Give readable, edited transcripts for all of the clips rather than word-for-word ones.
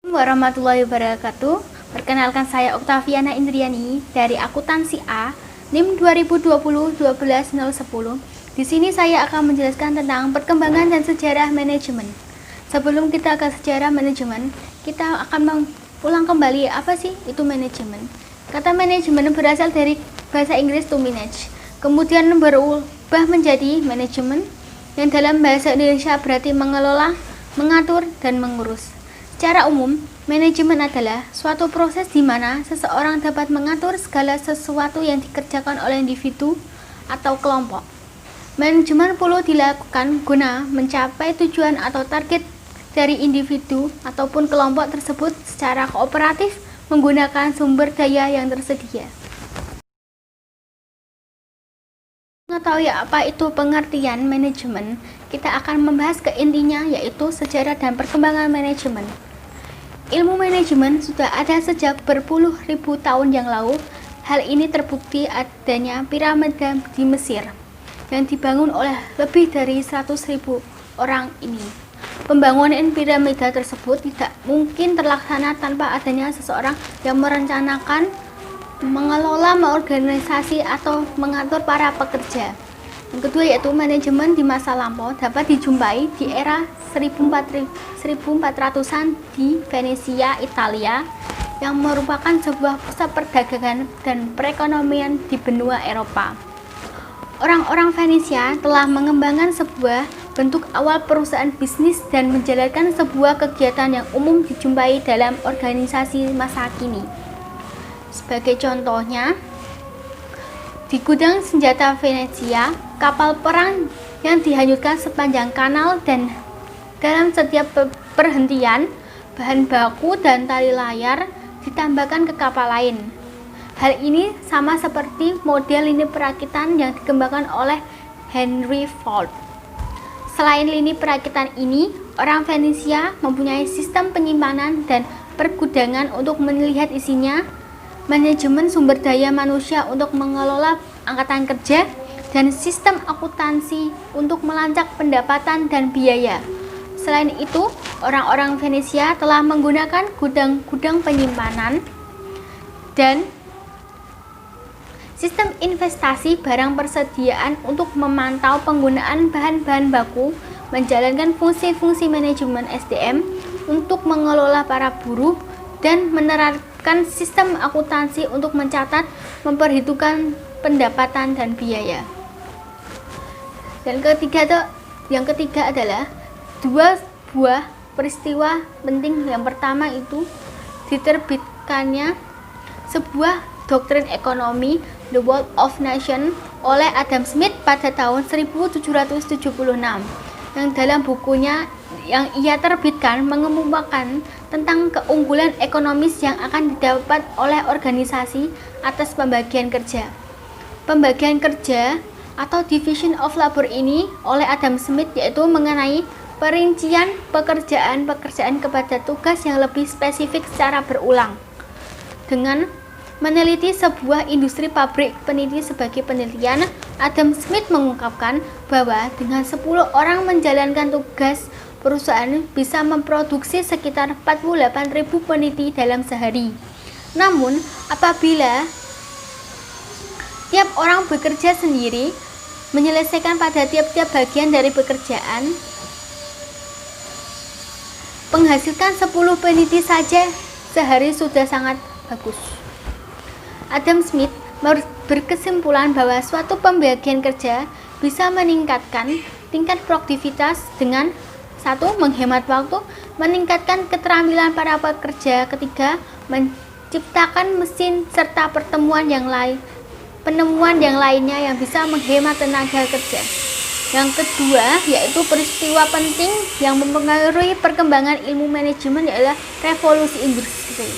Warahmatullahi wabarakatuh. Perkenalkan saya Oktaviana Indriani dari Akuntansi A, NIM 2020-12010. Di sini saya akan menjelaskan tentang perkembangan dan sejarah manajemen. Sebelum kita ke sejarah manajemen, kita akan mengulang kembali apa sih itu manajemen. Kata manajemen berasal dari bahasa Inggris to manage, kemudian berubah menjadi manajemen yang dalam bahasa Indonesia berarti mengelola, mengatur, dan mengurus. Secara umum, manajemen adalah suatu proses di mana seseorang dapat mengatur segala sesuatu yang dikerjakan oleh individu atau kelompok. Manajemen perlu dilakukan guna mencapai tujuan atau target dari individu ataupun kelompok tersebut secara kooperatif menggunakan sumber daya yang tersedia. Mengetahui apa itu pengertian manajemen, kita akan membahas ke intinya, yaitu sejarah dan perkembangan manajemen. Ilmu manajemen sudah ada sejak berpuluh-ribu tahun yang lalu. Hal ini terbukti adanya piramida di Mesir yang dibangun oleh lebih dari 100.000 orang ini. Pembangunan piramida tersebut tidak mungkin terlaksana tanpa adanya seseorang yang merencanakan, mengelola, mengorganisasi, atau mengatur para pekerja. Yang kedua yaitu manajemen di masa lampau dapat dijumpai di era 1400-an di Venesia, Italia, yang merupakan sebuah pusat perdagangan dan perekonomian di benua Eropa. Orang-orang Venesia telah mengembangkan sebuah bentuk awal perusahaan bisnis dan menjalankan sebuah kegiatan yang umum dijumpai dalam organisasi masa kini. Sebagai contohnya, di gudang senjata Venesia, kapal perang yang dihanyutkan sepanjang kanal dan dalam setiap perhentian, bahan baku dan tali layar ditambahkan ke kapal lain. Hal ini sama seperti model lini perakitan yang dikembangkan oleh Henry Ford. Selain lini perakitan ini, orang Venesia mempunyai sistem penyimpanan dan pergudangan untuk melihat isinya, manajemen sumber daya manusia untuk mengelola angkatan kerja, dan sistem akuntansi untuk melacak pendapatan dan biaya. Selain itu, orang-orang Venesia telah menggunakan gudang-gudang penyimpanan dan sistem investasi barang persediaan untuk memantau penggunaan bahan-bahan baku, menjalankan fungsi-fungsi manajemen SDM untuk mengelola para buruh, dan menerapkan sistem akuntansi untuk mencatat, memperhitungkan pendapatan dan biaya. Dan yang ketiga adalah dua buah peristiwa penting. Yang pertama itu diterbitkannya sebuah doktrin ekonomi, The World of Nations, oleh Adam Smith pada tahun 1776, yang dalam bukunya yang ia terbitkan mengemukakan tentang keunggulan ekonomis yang akan didapat oleh organisasi atas pembagian kerja. Pembagian kerja atau division of labor ini oleh Adam Smith yaitu mengenai perincian pekerjaan kepada tugas yang lebih spesifik secara berulang. Dengan meneliti sebuah industri pabrik peneliti sebagai penelitian, Adam Smith mengungkapkan bahwa dengan 10 orang menjalankan tugas, perusahaan bisa memproduksi sekitar 48.000 peneliti dalam sehari. Namun, apabila tiap orang bekerja sendiri, menyelesaikan pada tiap-tiap bagian dari pekerjaan, menghasilkan 10 peneliti saja sehari sudah sangat bagus. Adam Smith berkesimpulan bahwa suatu pembagian kerja bisa meningkatkan tingkat produktivitas dengan 1. Menghemat waktu, meningkatkan keterampilan para pekerja. Ketiga, menciptakan mesin serta penemuan yang lainnya yang bisa menghemat tenaga kerja. Yang kedua, yaitu peristiwa penting yang mempengaruhi perkembangan ilmu manajemen adalah revolusi industri.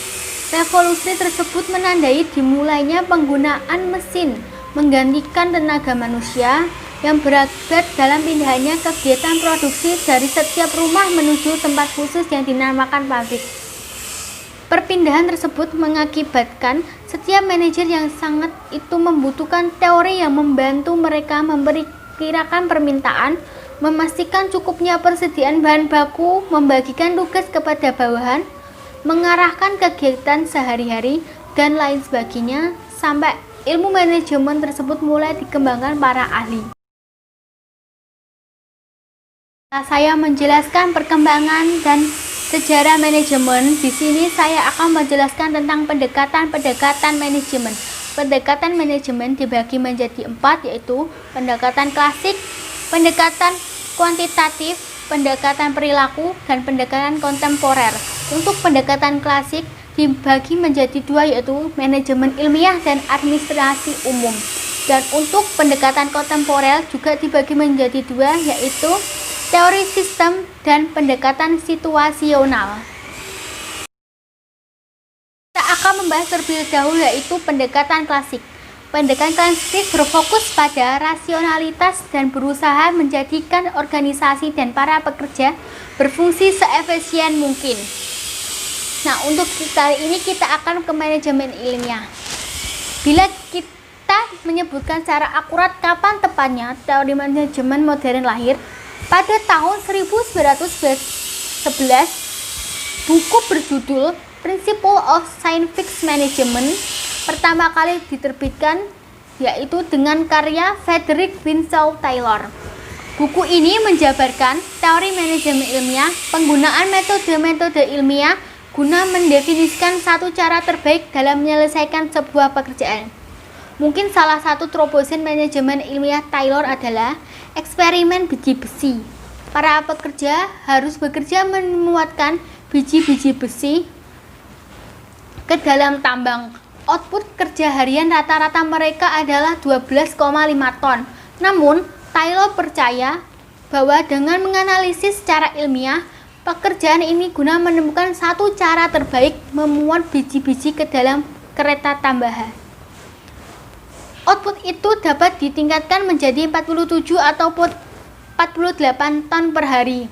Revolusi tersebut menandai dimulainya penggunaan mesin menggantikan tenaga manusia yang berakibat dalam pindahnya kegiatan produksi dari setiap rumah menuju tempat khusus yang dinamakan pabrik. Perpindahan tersebut mengakibatkan setiap manajer yang sangat itu membutuhkan teori yang membantu mereka memperkirakan permintaan, memastikan cukupnya persediaan bahan baku, membagikan tugas kepada bawahan, mengarahkan kegiatan sehari-hari, dan lain sebagainya, sampai ilmu manajemen tersebut mulai dikembangkan para ahli. Saya menjelaskan perkembangan dan sejarah manajemen. Di sini saya akan menjelaskan tentang pendekatan manajemen. Pendekatan manajemen dibagi menjadi 4, yaitu pendekatan klasik, pendekatan kuantitatif, pendekatan perilaku, dan pendekatan kontemporer. Untuk pendekatan klasik dibagi menjadi 2, yaitu manajemen ilmiah dan administrasi umum. Dan untuk pendekatan kontemporer juga dibagi menjadi 2, yaitu teori sistem dan pendekatan situasional. Kita akan membahas terlebih dahulu yaitu pendekatan klasik. Pendekatan klasik berfokus pada rasionalitas dan berusaha menjadikan organisasi dan para pekerja berfungsi seefisien mungkin. Nah, untuk kali ini kita akan ke manajemen ilmiah. Bila kita menyebutkan secara akurat kapan tepatnya teori manajemen modern lahir, pada tahun 1911, buku berjudul Principle of Scientific Management pertama kali diterbitkan, yaitu dengan karya Frederick Winslow Taylor. Buku ini menjabarkan teori manajemen ilmiah, penggunaan metode-metode ilmiah guna mendefinisikan satu cara terbaik dalam menyelesaikan sebuah pekerjaan. Mungkin salah satu terobosan manajemen ilmiah Taylor adalah eksperimen biji besi. Para pekerja harus bekerja memuatkan biji-biji besi ke dalam tambang. Output kerja harian rata-rata mereka adalah 12,5 ton. Namun, Taylor percaya bahwa dengan menganalisis secara ilmiah, pekerjaan ini guna menemukan satu cara terbaik memuat biji-biji ke dalam kereta tambahan. Output itu dapat ditingkatkan menjadi 47 ataupun 48 ton per hari.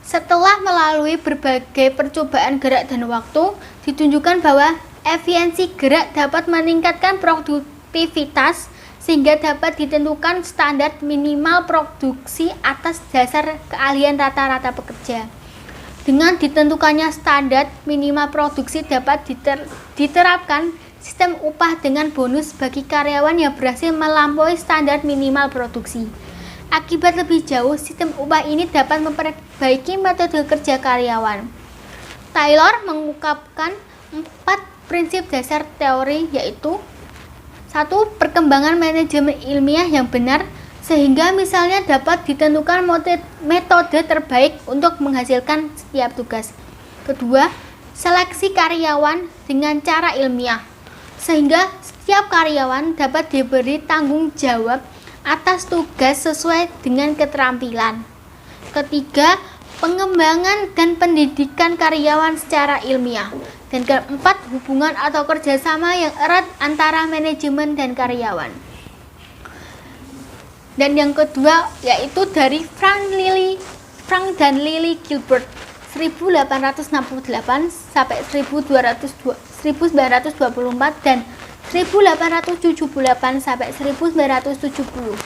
Setelah melalui berbagai percobaan gerak dan waktu, ditunjukkan bahwa efisiensi gerak dapat meningkatkan produktivitas sehingga dapat ditentukan standar minimal produksi atas dasar keahlian rata-rata pekerja. Dengan ditentukannya standar minimal produksi dapat diterapkan sistem upah dengan bonus bagi karyawan yang berhasil melampaui standar minimal produksi. Akibat lebih jauh, sistem upah ini dapat memperbaiki metode kerja karyawan. Taylor mengungkapkan 4 prinsip dasar teori, yaitu 1. Perkembangan manajemen ilmiah yang benar, sehingga misalnya dapat ditentukan metode terbaik untuk menghasilkan setiap tugas. 2. Seleksi karyawan dengan cara ilmiah, sehingga setiap karyawan dapat diberi tanggung jawab atas tugas sesuai dengan keterampilan. 3. Pengembangan dan pendidikan karyawan secara ilmiah. Dan 4. Hubungan atau kerjasama yang erat antara manajemen dan karyawan. Dan yang kedua yaitu dari Frank dan Lily Gilbert 1868 sampai 1924 dan 1878 sampai 1972.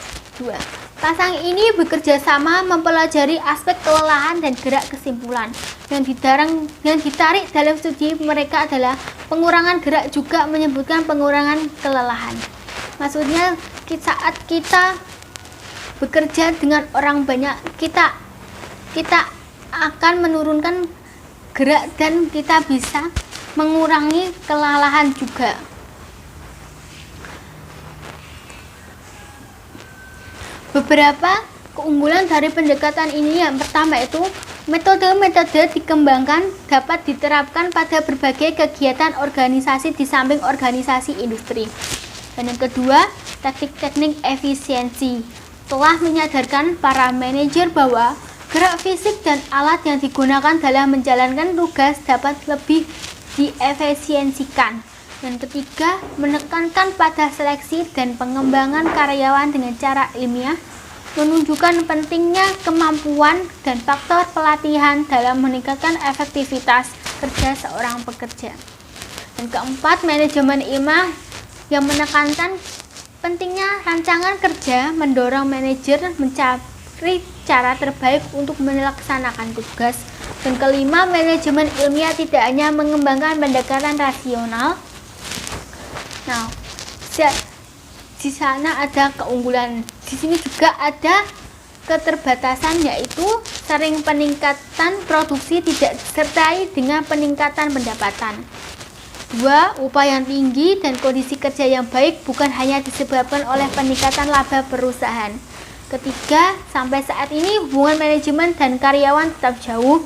Pasang ini bekerja sama mempelajari aspek kelelahan dan gerak kesimpulan. Yang ditarik dalam studi mereka adalah pengurangan gerak juga menyebutkan pengurangan kelelahan. Maksudnya saat kita bekerja dengan orang banyak, kita akan menurunkan gerak dan kita bisa mengurangi kelelahan juga. Beberapa keunggulan dari pendekatan ini, yang pertama itu metode-metode dikembangkan dapat diterapkan pada berbagai kegiatan organisasi di samping organisasi industri. Dan yang kedua, teknik-teknik efisiensi telah menyadarkan para manajer bahwa gerak fisik dan alat yang digunakan dalam menjalankan tugas dapat lebih diefisiensikan. Dan ketiga, menekankan pada seleksi dan pengembangan karyawan dengan cara ilmiah, menunjukkan pentingnya kemampuan dan faktor pelatihan dalam meningkatkan efektivitas kerja seorang pekerja. Dan keempat, manajemen ilmiah yang menekankan pentingnya rancangan kerja, mendorong manajer mencari cara terbaik untuk melaksanakan tugas, Dan kelima, manajemen ilmiah tidak hanya mengembangkan pendekatan rasional. Nah, di sana ada keunggulan. Di sini juga ada keterbatasan, yaitu sering peningkatan produksi tidak disertai dengan peningkatan pendapatan. 2. Upah yang tinggi dan kondisi kerja yang baik bukan hanya disebabkan oleh peningkatan laba perusahaan. Ketiga, sampai saat ini hubungan manajemen dan karyawan tetap jauh.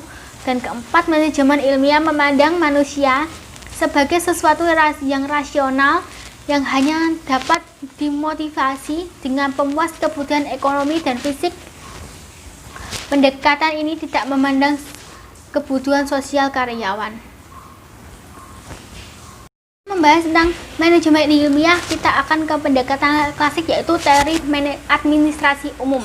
Dan keempat, manajemen ilmiah memandang manusia sebagai sesuatu yang rasional yang hanya dapat dimotivasi dengan pemuas kebutuhan ekonomi dan fisik. Pendekatan ini tidak memandang kebutuhan sosial karyawan. Membahas tentang manajemen ilmiah, kita akan ke pendekatan klasik, yaitu teori administrasi umum.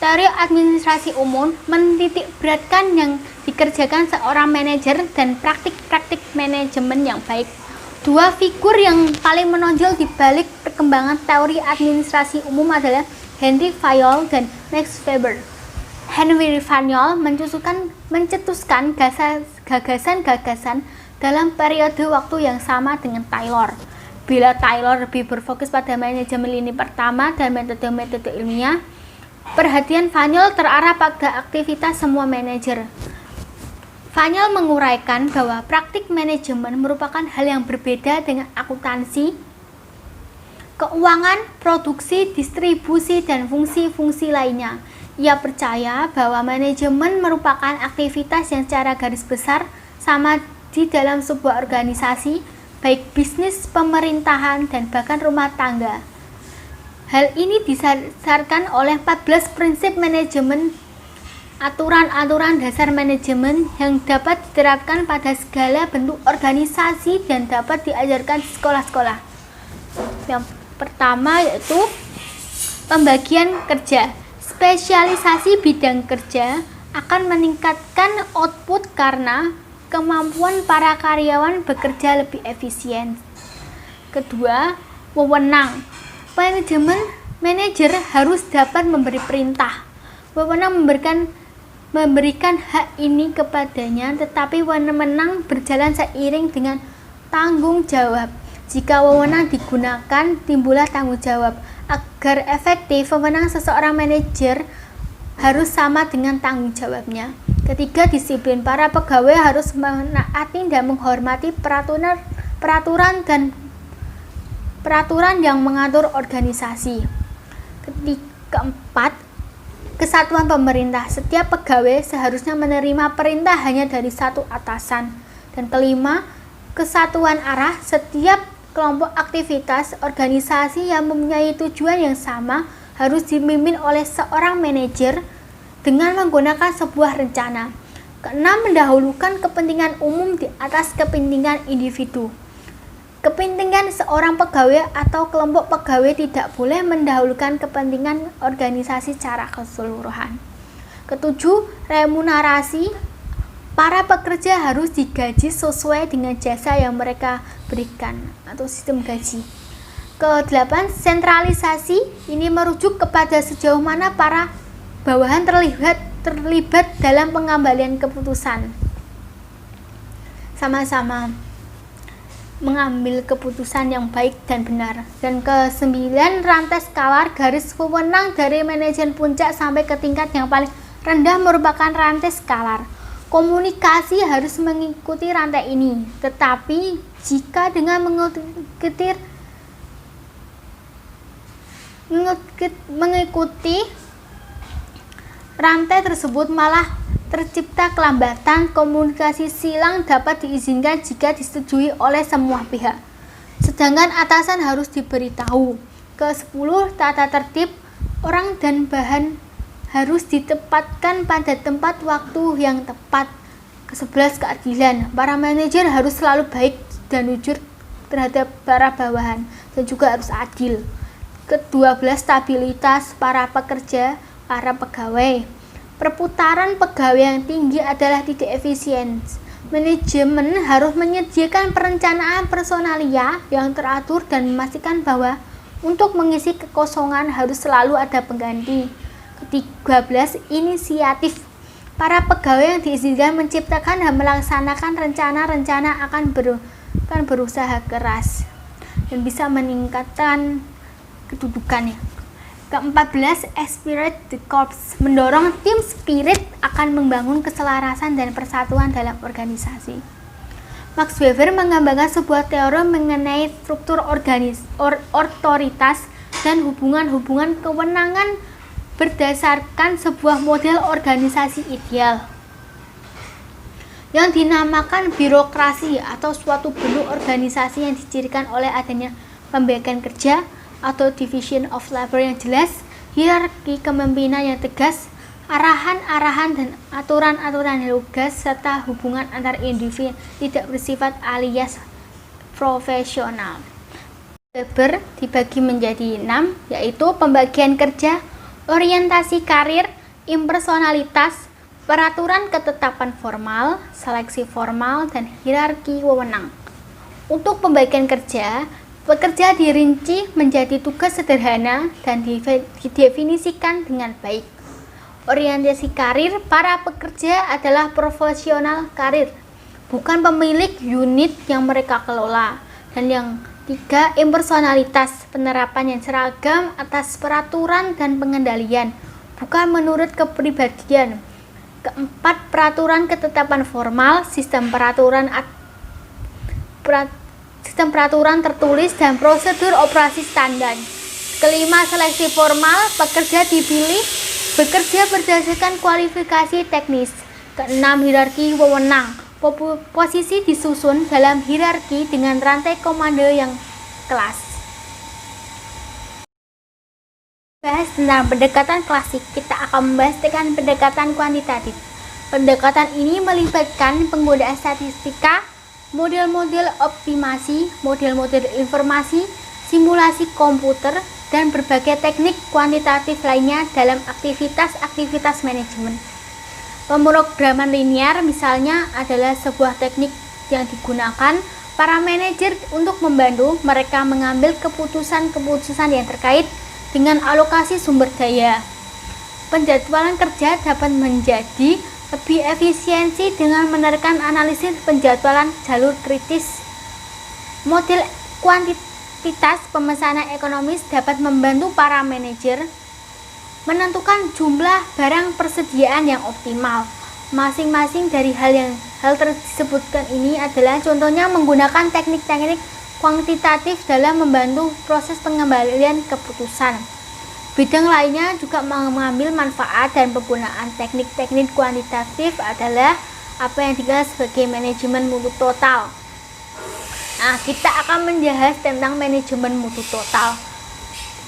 Teori administrasi umum menitik beratkan yang dikerjakan seorang manajer dan praktik-praktik manajemen yang baik. Dua figur yang paling menonjol di balik perkembangan teori administrasi umum adalah Henry Fayol dan Max Weber. Henry Fayol mencetuskan gagasan-gagasan dalam periode waktu yang sama dengan Taylor. Bila Taylor lebih berfokus pada manajemen lini pertama dan metode-metode ilmiah, perhatian Fayol terarah pada aktivitas semua manajer. Fayol menguraikan bahwa praktik manajemen merupakan hal yang berbeda dengan akuntansi, keuangan, produksi, distribusi, dan fungsi-fungsi lainnya. Ia percaya bahwa manajemen merupakan aktivitas yang secara garis besar sama di dalam sebuah organisasi, baik bisnis, pemerintahan, dan bahkan rumah tangga. Hal ini didasarkan oleh 14 prinsip manajemen, aturan-aturan dasar manajemen yang dapat diterapkan pada segala bentuk organisasi dan dapat diajarkan di sekolah-sekolah. Yang pertama yaitu pembagian kerja. Spesialisasi bidang kerja akan meningkatkan output karena kemampuan para karyawan bekerja lebih efisien. Kedua, wewenang. Manajer harus dapat memberi perintah. Wewenang memberikan hak ini kepadanya, tetapi wewenang berjalan seiring dengan tanggung jawab. Jika wewenang digunakan, timbullah tanggung jawab. Agar efektif, wewenang seseorang manajer harus sama dengan tanggung jawabnya. Ketiga, disiplin. Para pegawai harus menaati dan menghormati peraturan yang mengatur organisasi. Keempat, kesatuan pemerintah. Setiap pegawai seharusnya menerima perintah hanya dari satu atasan. Dan kelima, kesatuan arah. Setiap kelompok aktivitas organisasi yang mempunyai tujuan yang sama harus dipimpin oleh seorang manajer dengan menggunakan sebuah rencana. Keenam, mendahulukan kepentingan umum di atas kepentingan individu. Kepentingan seorang pegawai atau kelompok pegawai tidak boleh mendahulukan kepentingan organisasi secara keseluruhan. Ketujuh, remunerasi. Para pekerja harus digaji sesuai dengan jasa yang mereka berikan atau sistem gaji. Kedelapan, sentralisasi. Ini merujuk kepada sejauh mana para bawahan terlibat dalam pengambilan keputusan. Sama-sama mengambil keputusan yang baik dan benar. Dan ke-9, rantai skalar. Garis wewenang dari manajemen puncak sampai ke tingkat yang paling rendah merupakan rantai skalar. Komunikasi harus mengikuti rantai ini, tetapi jika dengan mengikuti rantai tersebut malah tercipta kelambatan, komunikasi silang dapat diizinkan jika disetujui oleh semua pihak. Sedangkan atasan harus diberitahu. Ke-10, tata tertib. Orang dan bahan harus ditempatkan pada tempat waktu yang tepat. Ke-11, keadilan. Para manajer harus selalu baik dan jujur terhadap para bawahan dan juga harus adil. Ke-12, stabilitas para pekerja, para pegawai. Perputaran pegawai yang tinggi adalah tidak efisien. Manajemen harus menyediakan perencanaan personalia yang teratur dan memastikan bahwa untuk mengisi kekosongan harus selalu ada pengganti. Ke-13, inisiatif. Para pegawai yang diizinkan menciptakan dan melaksanakan rencana-rencana akan berusaha keras dan bisa meningkatkan kedudukannya. Ke-14, Spirit the Corps, mendorong tim spirit akan membangun keselarasan dan persatuan dalam organisasi. Max Weber mengembangkan sebuah teori mengenai struktur otoritas dan hubungan-hubungan kewenangan berdasarkan sebuah model organisasi ideal yang dinamakan birokrasi atau suatu bentuk organisasi yang dicirikan oleh adanya pembagian kerja atau division of labor yang jelas, hierarki kepemimpinan yang tegas, arahan-arahan dan aturan-aturan yang lugas, serta hubungan antar individu tidak bersifat alias profesional. Weber dibagi menjadi 6, yaitu pembagian kerja, orientasi karir, impersonalitas, peraturan ketetapan formal, seleksi formal, dan hierarki wewenang. Untuk pembagian kerja, pekerja dirinci menjadi tugas sederhana dan didefinisikan dengan baik. Orientasi karir, para pekerja adalah profesional karir, bukan pemilik unit yang mereka kelola. Dan yang 3, impersonalitas, penerapan yang seragam atas peraturan dan pengendalian, bukan menurut kepribadian. Ke-4, peraturan ketetapan formal, sistem peraturan tertulis dan prosedur operasi standar. Ke-5, seleksi formal, pekerja dipilih bekerja berdasarkan kualifikasi teknis. Ke-6, hierarki wewenang, posisi disusun dalam hierarki dengan rantai komando yang kelas. Bahas tentang pendekatan klasik, kita akan membahas tentang pendekatan kuantitatif. Pendekatan ini melibatkan penggunaan statistika, model-model optimasi, model-model informasi, simulasi komputer, dan berbagai teknik kuantitatif lainnya dalam aktivitas-aktivitas manajemen. Pemrograman linear misalnya adalah sebuah teknik yang digunakan para manajer untuk membantu mereka mengambil keputusan-keputusan yang terkait dengan alokasi sumber daya. Penjadwalan kerja dapat menjadi lebih efisiensi dengan menerapkan analisis penjadwalan jalur kritis. Model kuantitas pemesanan ekonomis dapat membantu para manajer menentukan jumlah barang persediaan yang optimal. Masing-masing dari hal tersebutkan ini adalah contohnya menggunakan teknik-teknik kuantitatif dalam membantu proses pengembalian keputusan. Bidang lainnya juga mengambil manfaat dan penggunaan teknik-teknik kuantitatif adalah apa yang dikenal sebagai manajemen mutu total. Nah, kita akan membahas tentang manajemen mutu total.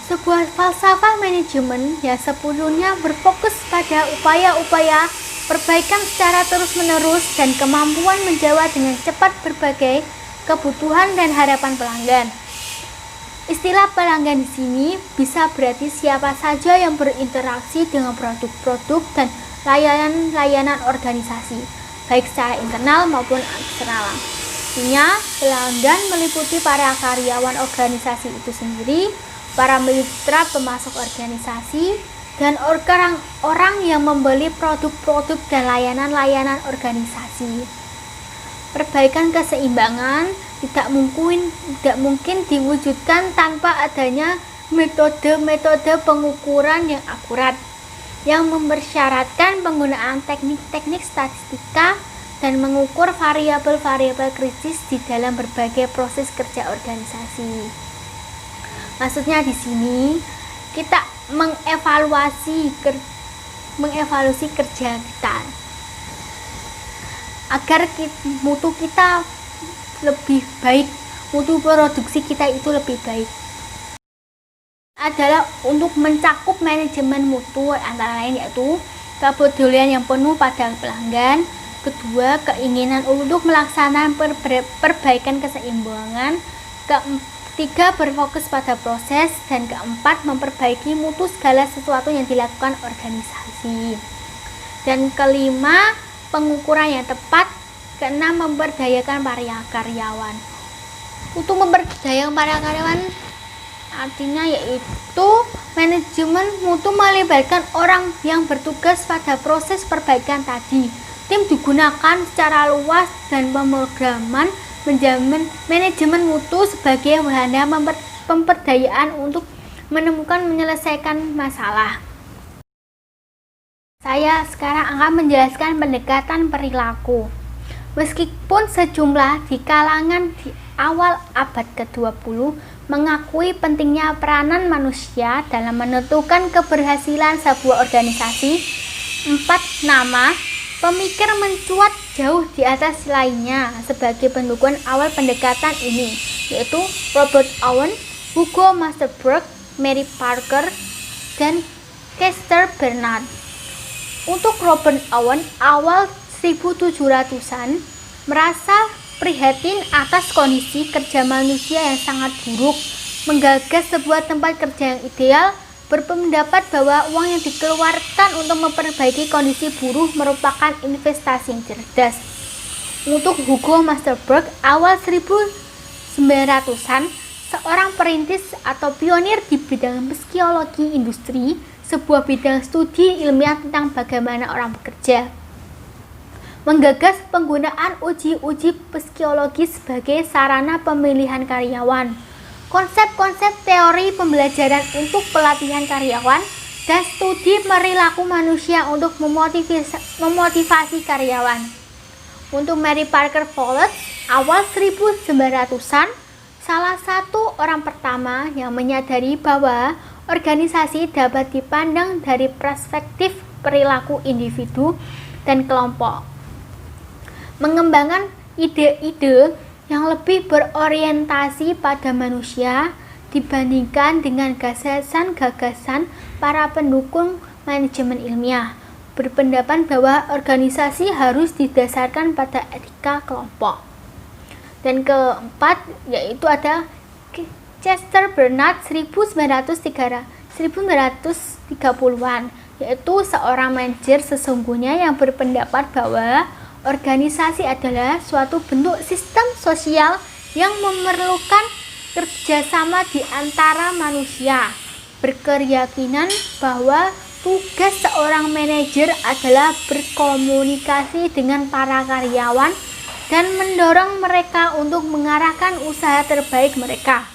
Sebuah falsafah manajemen yang sepenuhnya berfokus pada upaya-upaya perbaikan secara terus-menerus dan kemampuan menjawab dengan cepat berbagai kebutuhan dan harapan pelanggan. Istilah pelanggan di sini bisa berarti siapa saja yang berinteraksi dengan produk-produk dan layanan-layanan organisasi, baik secara internal maupun eksternal. Artinya, pelanggan meliputi para karyawan organisasi itu sendiri, para mitra pemasok organisasi, dan orang-orang yang membeli produk-produk dan layanan-layanan organisasi. Perbaikan keseimbangan tidak mungkin diwujudkan tanpa adanya metode-metode pengukuran yang akurat yang mempersyaratkan penggunaan teknik-teknik statistika dan mengukur variabel-variabel kritis di dalam berbagai proses kerja organisasi. Maksudnya di sini kita mengevaluasi kerja kita agar mutu kita lebih baik, mutu produksi kita itu lebih baik. Adalah untuk mencakup manajemen mutu antara lain yaitu kepedulian yang penuh pada pelanggan, kedua keinginan untuk melaksanakan perbaikan keseimbangan, ketiga berfokus pada proses, dan keempat memperbaiki mutu segala sesuatu yang dilakukan organisasi, dan kelima pengukuran yang tepat, keenam memberdayakan para karyawan. Untuk memberdayakan para karyawan artinya yaitu Manajemen mutu melibatkan orang yang bertugas pada proses perbaikan tadi. Tim digunakan secara luas dan pemrograman manajemen mutu sebagai wahana pemberdayaan untuk menyelesaikan masalah. Saya sekarang akan menjelaskan pendekatan perilaku. Meskipun sejumlah di kalangan di awal abad ke-20 mengakui pentingnya peranan manusia dalam menentukan keberhasilan sebuah organisasi, 4 nama pemikir mencuat jauh di atas lainnya sebagai pendukung awal pendekatan ini, yaitu Robert Owen, Hugo Masterberg, Mary Parker, dan Chester Bernard. Untuk Robert Owen, awal 1700-an merasa prihatin atas kondisi kerja manusia yang sangat buruk, menggagas sebuah tempat kerja yang ideal, berpendapat bahwa uang yang dikeluarkan untuk memperbaiki kondisi buruh merupakan investasi yang cerdas. Untuk Hugo Masterberg, awal 1900-an, seorang perintis atau pionir di bidang psikologi industri, sebuah bidang studi ilmiah tentang bagaimana orang bekerja, menggagas penggunaan uji-uji psikologi sebagai sarana pemilihan karyawan. Konsep-konsep teori pembelajaran untuk pelatihan karyawan dan studi perilaku manusia untuk memotivasi karyawan. Untuk Mary Parker Follett, awal 1900-an, salah satu orang pertama yang menyadari bahwa organisasi dapat dipandang dari perspektif perilaku individu dan kelompok. Mengembangkan ide-ide yang lebih berorientasi pada manusia dibandingkan dengan gagasan-gagasan para pendukung manajemen ilmiah, berpendapat bahwa organisasi harus didasarkan pada etika kelompok. Dan keempat, yaitu ada Chester Bernard 1930-an, yaitu seorang manajer sesungguhnya yang berpendapat bahwa organisasi adalah suatu bentuk sistem sosial yang memerlukan kerjasama di antara manusia. Berkeyakinan bahwa tugas seorang manajer adalah berkomunikasi dengan para karyawan dan mendorong mereka untuk mengarahkan usaha terbaik mereka.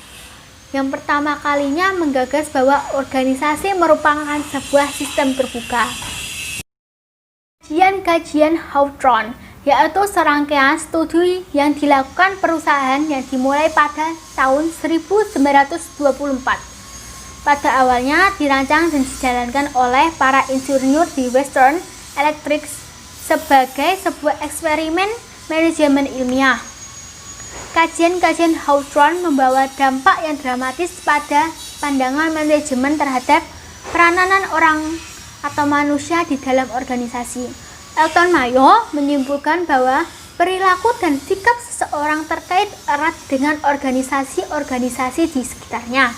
Yang pertama kalinya menggagas bahwa organisasi merupakan sebuah sistem terbuka. Kajian Hawthorne, yaitu serangkaian studi yang dilakukan perusahaan yang dimulai pada tahun 1924. Pada awalnya dirancang dan dijalankan oleh para insinyur di Western Electric sebagai sebuah eksperimen manajemen ilmiah. Kajian-kajian Hawthorne membawa dampak yang dramatis pada pandangan manajemen terhadap peranan orang atau manusia di dalam organisasi. Elton Mayo menyimpulkan bahwa perilaku dan sikap seseorang terkait erat dengan organisasi-organisasi di sekitarnya,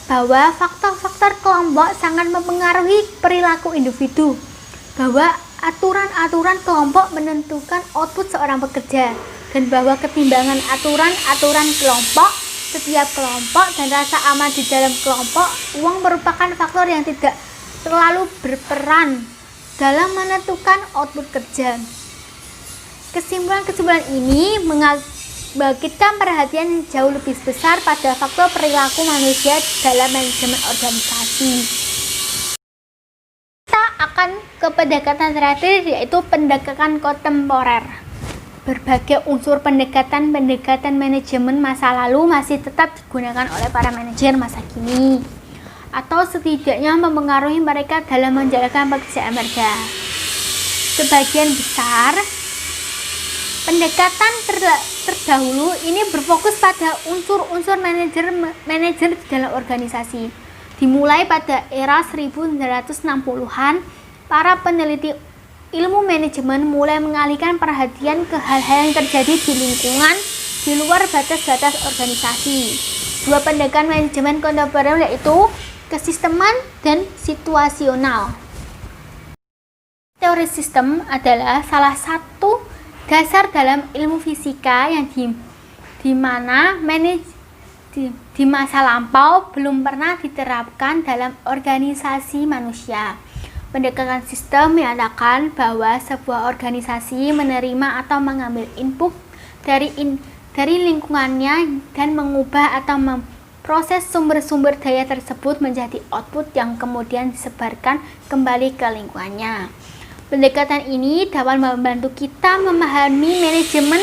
bahwa faktor-faktor kelompok sangat mempengaruhi perilaku individu, bahwa aturan-aturan kelompok menentukan output seorang pekerja, dan bahwa ketimbangan aturan-aturan kelompok, setiap kelompok, dan rasa aman di dalam kelompok, uang merupakan faktor yang tidak terlalu berperan dalam menentukan output kerja. Kesimpulan-kesimpulan ini membangkitkan perhatian jauh lebih besar pada faktor perilaku manusia dalam manajemen organisasi. Kita akan ke pendekatan terakhir, yaitu pendekatan kontemporer. Berbagai unsur pendekatan manajemen masa lalu masih tetap digunakan oleh para manajer masa kini, atau setidaknya mempengaruhi mereka dalam menjalankan pekerjaan mereka. Sebagian besar pendekatan terdahulu ini berfokus pada unsur-unsur manajer di dalam organisasi. Dimulai pada era 1960-an, para peneliti ilmu manajemen mulai mengalihkan perhatian ke hal-hal yang terjadi di lingkungan di luar batas-batas organisasi. Dua pendekatan manajemen kontemporer yaitu kesisteman dan situasional. Teori sistem adalah salah satu dasar dalam ilmu fisika yang di mana di masa lampau belum pernah diterapkan dalam organisasi manusia. Pendekatan sistem menyatakan bahwa sebuah organisasi menerima atau mengambil input dari lingkungannya dan mengubah atau memproses sumber-sumber daya tersebut menjadi output yang kemudian disebarkan kembali ke lingkungannya. Pendekatan ini dapat membantu kita memahami manajemen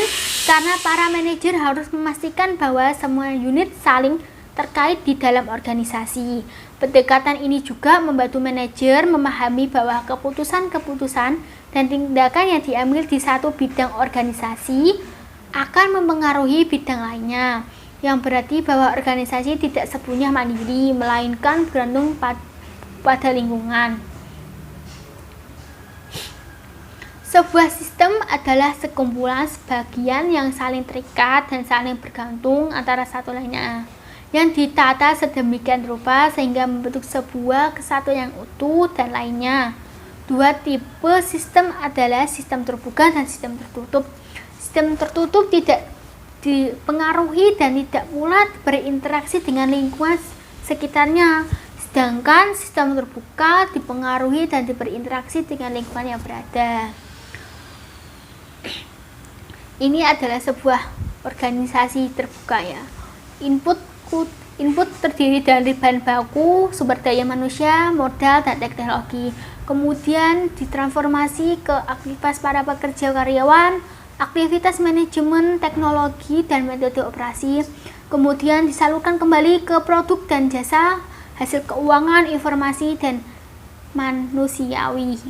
karena para manajer harus memastikan bahwa semua unit saling terkait di dalam organisasi. Pendekatan ini juga membantu manajer memahami bahwa keputusan-keputusan dan tindakan yang diambil di satu bidang organisasi akan mempengaruhi bidang lainnya, yang berarti bahwa organisasi tidak sepenuhnya mandiri, melainkan bergantung pada lingkungan. Sebuah sistem adalah sekumpulan bagian yang saling terikat dan saling bergantung antara satu lainnya, yang ditata sedemikian rupa sehingga membentuk sebuah kesatuan yang utuh dan lainnya. Dua tipe sistem adalah sistem terbuka dan sistem tertutup. Sistem tertutup tidak dipengaruhi dan tidak pula berinteraksi dengan lingkungan sekitarnya, sedangkan sistem terbuka dipengaruhi dan berinteraksi dengan lingkungan yang berada. Ini adalah sebuah organisasi terbuka ya. Input terdiri dari bahan baku, sumber daya manusia, modal, dan teknologi. Kemudian ditransformasi ke aktivitas para pekerja karyawan, aktivitas manajemen, teknologi, dan metode operasi. Kemudian disalurkan kembali ke produk dan jasa, hasil keuangan, informasi, dan manusiawi.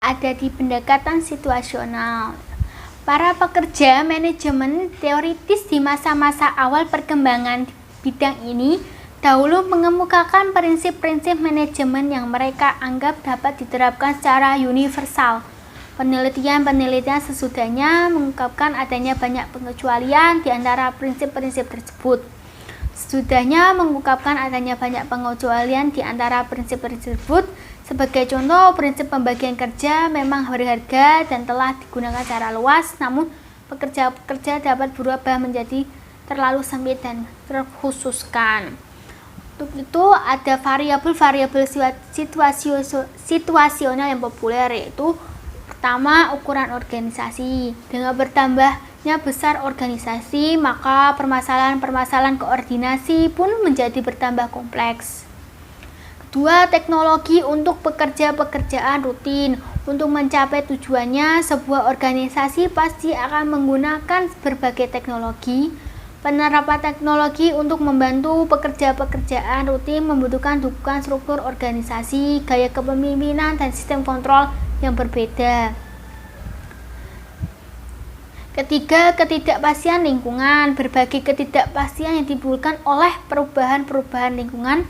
Ada di pendekatan situasional. Para pekerja manajemen teoritis di masa-masa awal perkembangan bidang ini dahulu mengemukakan prinsip-prinsip manajemen yang mereka anggap dapat diterapkan secara universal. Penelitian-penelitian sesudahnya mengungkapkan adanya banyak pengecualian di antara prinsip-prinsip tersebut. Sebagai contoh, prinsip pembagian kerja memang berharga dan telah digunakan secara luas, namun pekerja-pekerja dapat berubah menjadi terlalu sempit dan terkhususkan. Untuk itu ada variabel-variabel situasional yang populer, yaitu pertama, ukuran organisasi. Dengan bertambahnya besar organisasi, maka permasalahan-permasalahan koordinasi pun menjadi bertambah kompleks. Kedua, teknologi untuk pekerjaan rutin. Untuk mencapai tujuannya, sebuah organisasi pasti akan menggunakan berbagai teknologi. Penerapan teknologi untuk membantu pekerjaan rutin membutuhkan dukungan struktur organisasi, gaya kepemimpinan, dan sistem kontrol yang berbeda. Ketiga, ketidakpastian lingkungan. Berbagai ketidakpastian yang ditimbulkan oleh perubahan-perubahan lingkungan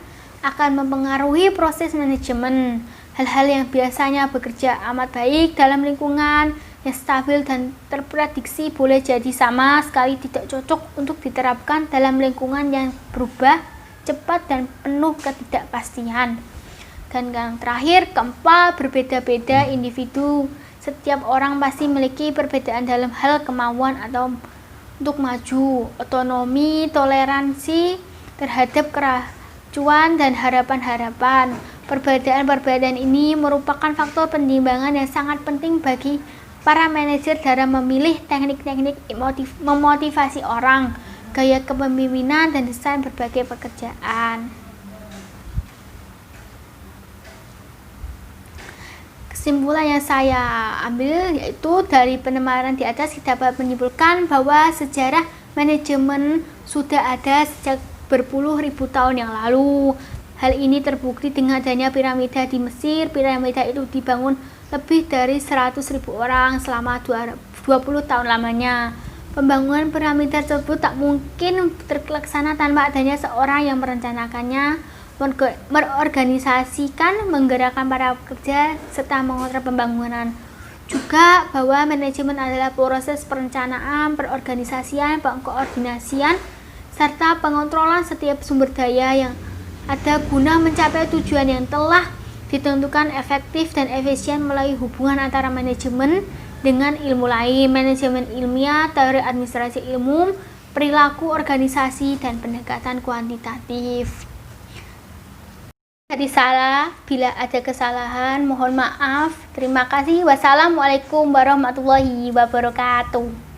akan mempengaruhi proses manajemen. Hal-hal yang biasanya bekerja amat baik dalam lingkungan yang stabil dan terprediksi boleh jadi sama sekali tidak cocok untuk diterapkan dalam lingkungan yang berubah cepat dan penuh ketidakpastian. Dan yang terakhir, keempat, berbeda-beda individu. Setiap orang pasti memiliki perbedaan dalam hal kemauan atau untuk maju, otonomi, toleransi terhadap keracuan, dan harapan-harapan. Perbedaan-perbedaan ini merupakan faktor pertimbangan yang sangat penting bagi para manajer dalam memilih teknik-teknik memotivasi orang, gaya kepemimpinan, dan desain berbagai pekerjaan. Kesimpulan yang saya ambil yaitu dari penemaran di atas kita dapat menyimpulkan bahwa sejarah manajemen sudah ada sejak berpuluh ribu tahun yang lalu. Hal ini terbukti dengan adanya piramida di Mesir. Piramida itu dibangun lebih dari 100.000 orang selama 20 tahun lamanya. Pembangunan piramida tersebut tak mungkin terlaksana tanpa adanya seorang yang merencanakannya, mengorganisasikan, menggerakkan para pekerja, serta mengontrol pembangunan. Juga bahwa manajemen adalah proses perencanaan, perorganisasian, pengkoordinasian, serta pengontrolan setiap sumber daya yang ada guna mencapai tujuan yang telah ditentukan efektif dan efisien melalui hubungan antara manajemen dengan ilmu lain, manajemen ilmiah, teori administrasi ilmu, perilaku organisasi dan pendekatan kuantitatif. Jadi salah, bila ada kesalahan mohon maaf. Terima kasih. Wassalamualaikum warahmatullahi wabarakatuh.